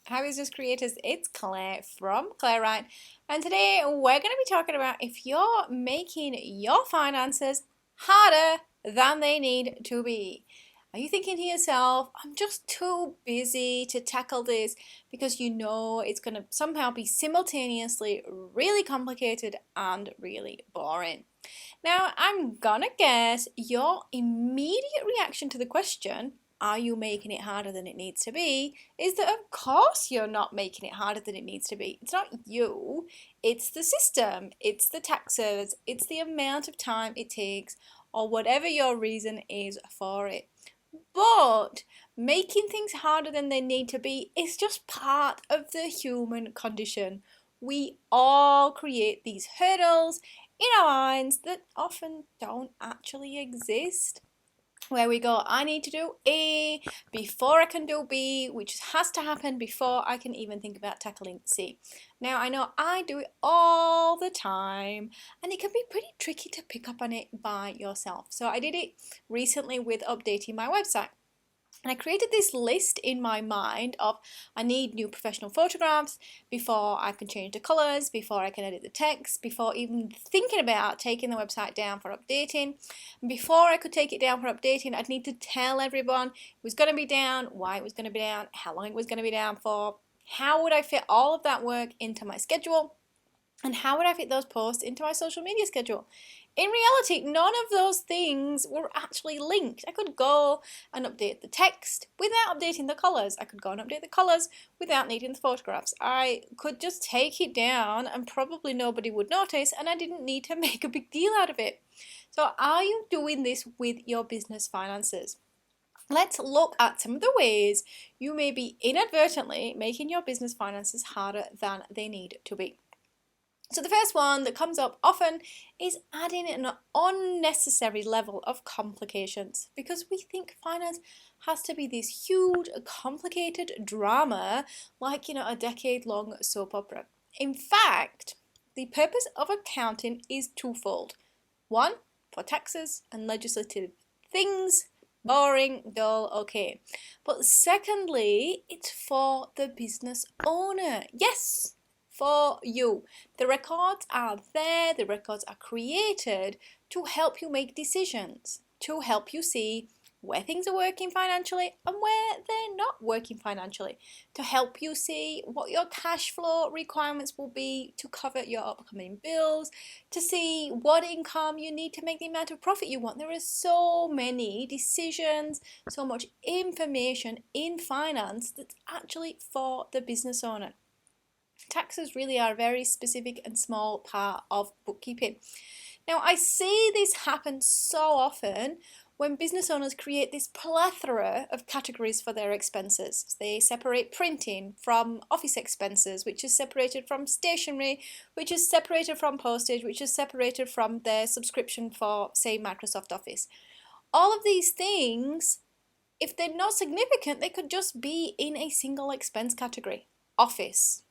Hi business creators, it's Claire from Claire and today we're going to be talking about if you're making your finances harder than they need to be. Are you thinking to yourself, I'm just too busy to tackle this because you know it's going to somehow be simultaneously really complicated and really boring? Now, I'm gonna guess your immediate reaction to the question, are you making it harder than it needs to be, is that of course you're not making it harder than it needs to be. It's not you, it's the system, it's the taxes, it's the amount of time it takes, or whatever your reason is for it. But making things harder than they need to be is just part of the human condition. We all create these hurdles in our minds that often don't actually exist. Where we go, I need to do A before I can do B, which has to happen before I can even think about tackling C. Now, I know I do it all the time, and it can be pretty tricky to pick up on it by yourself. So, I did it recently with updating my website. And I created this list in my mind of I need new professional photographs before I can change the colours, before I can edit the text, before even thinking about taking the website down for updating. And before I could take it down for updating, I'd need to tell everyone it was going to be down, why it was going to be down, how long it was going to be down for, how would I fit all of that work into my schedule, and how would I fit those posts into my social media schedule. In reality, none of those things were actually linked. I could go and update the text without updating the colours. I could go and update the colours without needing the photographs. I could just take it down and probably nobody would notice, and I didn't need to make a big deal out of it. So are you doing this with your business finances? Let's look at some of the ways you may be inadvertently making your business finances harder than they need to be. So the first one that comes up often is adding an unnecessary level of complications because we think finance has to be this huge, complicated drama like, a decade-long soap opera. In fact, the purpose of accounting is twofold. One, for taxes and legislative things, boring, dull, okay. But secondly, it's for the business owner. Yes, for you. The records are there, the records are created to help you make decisions, to help you see where things are working financially and where they're not working financially, to help you see what your cash flow requirements will be to cover your upcoming bills, to see what income you need to make the amount of profit you want. There are so many decisions, so much information in finance that's actually for the business owner. Taxes really are a very specific and small part of bookkeeping. Now, I see this happen so often when business owners create this plethora of categories for their expenses. They separate printing from office expenses, which is separated from stationery, which is separated from postage, which is separated from their subscription for, say, Microsoft Office. All of these things, if they're not significant, they could just be in a single expense category. Office,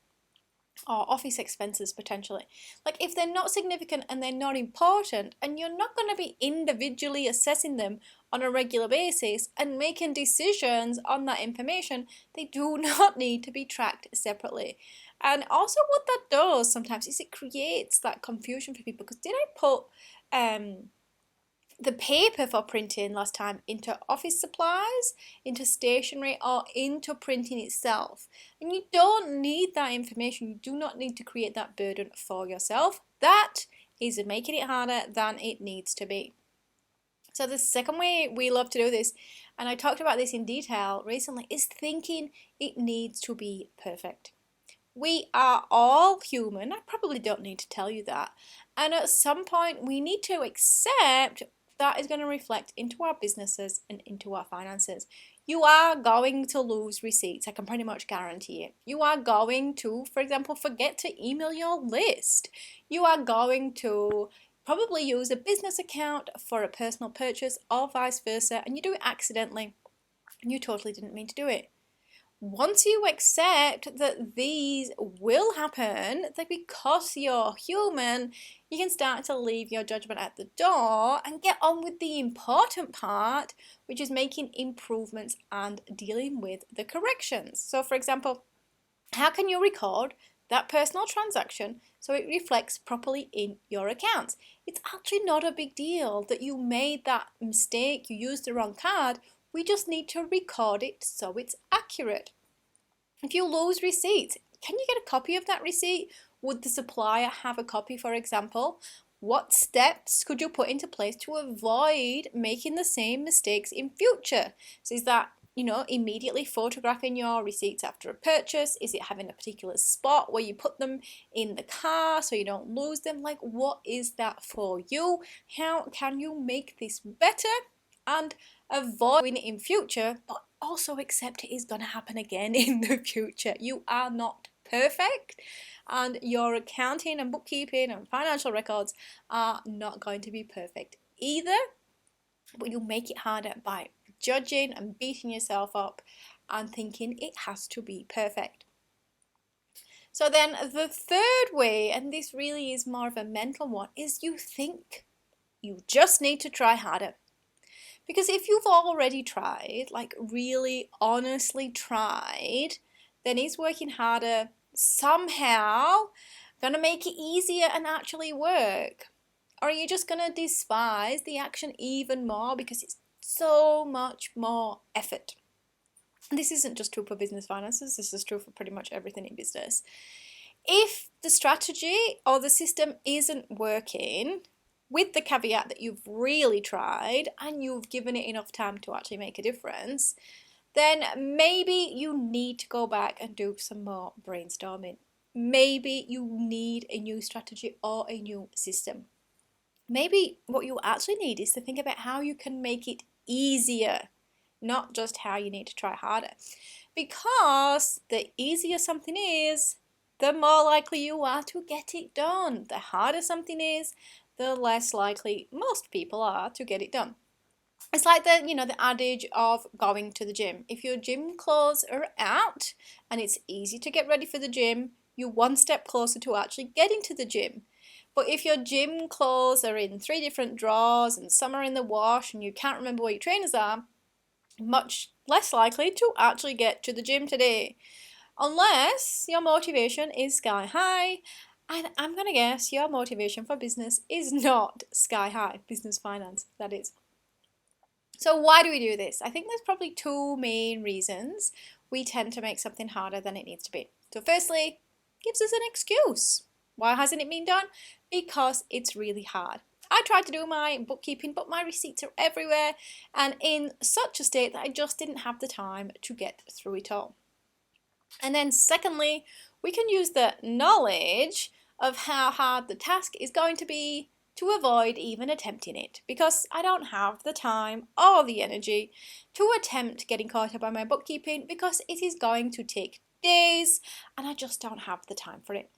or office expenses potentially. Like if they're not significant and they're not important and you're not going to be individually assessing them on a regular basis and making decisions on that information, they do not need to be tracked separately. And also what that does sometimes is it creates that confusion for people because did I put the paper for printing last time into office supplies, into stationery, or into printing itself? And you don't need that information. You do not need to create that burden for yourself. That is making it harder than it needs to be. So the second way we love to do this, and I talked about this in detail recently, is thinking it needs to be perfect. We are all human. I probably don't need to tell you that. And at some point, we need to accept that is going to reflect into our businesses and into our finances. You are going to lose receipts. I can pretty much guarantee it. You are going to, for example, forget to email your list. You are going to probably use a business account for a personal purchase or vice versa, and you do it accidentally and you totally didn't mean to do it. Once you accept that these will happen, that because you're human, you can start to leave your judgment at the door and get on with the important part, which is making improvements and dealing with the corrections. So, for example, How can you record that personal transaction so it reflects properly in your accounts? It's actually not a big deal that you made that mistake, you used the wrong card. We just need to record it so it's accurate. If you lose receipts, can you get a copy of that receipt? Would the supplier have a copy, for example? What steps could you put into place to avoid making the same mistakes in future? So is that, immediately photographing your receipts after a purchase? Is it having a particular spot where you put them in the car so you don't lose them? Like, what is that for you? How can you make this better and avoid doing it in future, but also accept it is going to happen again in the future? You are not perfect, and your accounting and bookkeeping and financial records are not going to be perfect either, but you make it harder by judging and beating yourself up and thinking it has to be perfect. So then the third way, and this really is more of a mental one, is you think you just need to try harder. Because if you've already tried, like really honestly tried, then is working harder somehow gonna make it easier and actually work? Or are you just gonna despise the action even more because it's so much more effort? And this isn't just true for business finances, this is true for pretty much everything in business. If the strategy or the system isn't working, with the caveat that you've really tried and you've given it enough time to actually make a difference, then maybe you need to go back and do some more brainstorming. Maybe you need a new strategy or a new system. Maybe what you actually need is to think about how you can make it easier, not just how you need to try harder. Because the easier something is, the more likely you are to get it done. The harder something is, the less likely most people are to get it done. It's like the adage of going to the gym. If your gym clothes are out and it's easy to get ready for the gym, you're one step closer to actually getting to the gym. But if your gym clothes are in 3 different drawers and some are in the wash and you can't remember where your trainers are, much less likely to actually get to the gym today. Unless your motivation is sky high, and I'm going to guess your motivation for business is not sky high, business finance, that is. So why do we do this? I think there's probably 2 main reasons we tend to make something harder than it needs to be. So firstly, it gives us an excuse. Why hasn't it been done? Because it's really hard. I tried to do my bookkeeping, but my receipts are everywhere and in such a state that I just didn't have the time to get through it all. And then secondly, we can use the knowledge of how hard the task is going to be to avoid even attempting it, because I don't have the time or the energy to attempt getting caught up on my bookkeeping because it is going to take days and I just don't have the time for it.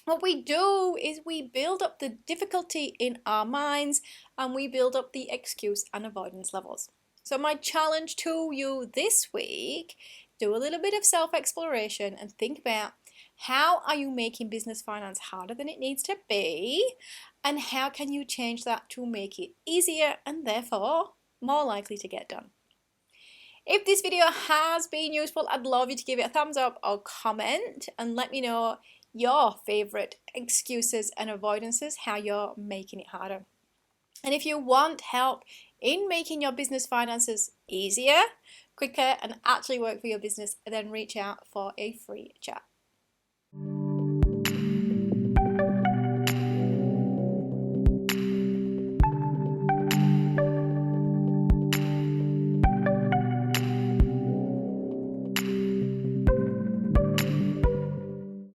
What we do is we build up the difficulty in our minds and we build up the excuse and avoidance levels. So my challenge to you this week, do a little bit of self-exploration and think about how are you making business finance harder than it needs to be, and how can you change that to make it easier and therefore more likely to get done. If this video has been useful, I'd love you to give it a thumbs up or comment and let me know your favorite excuses and avoidances, how you're making it harder. And if you want help in making your business finances easier, quicker, and actually work for your business, then reach out for a free chat.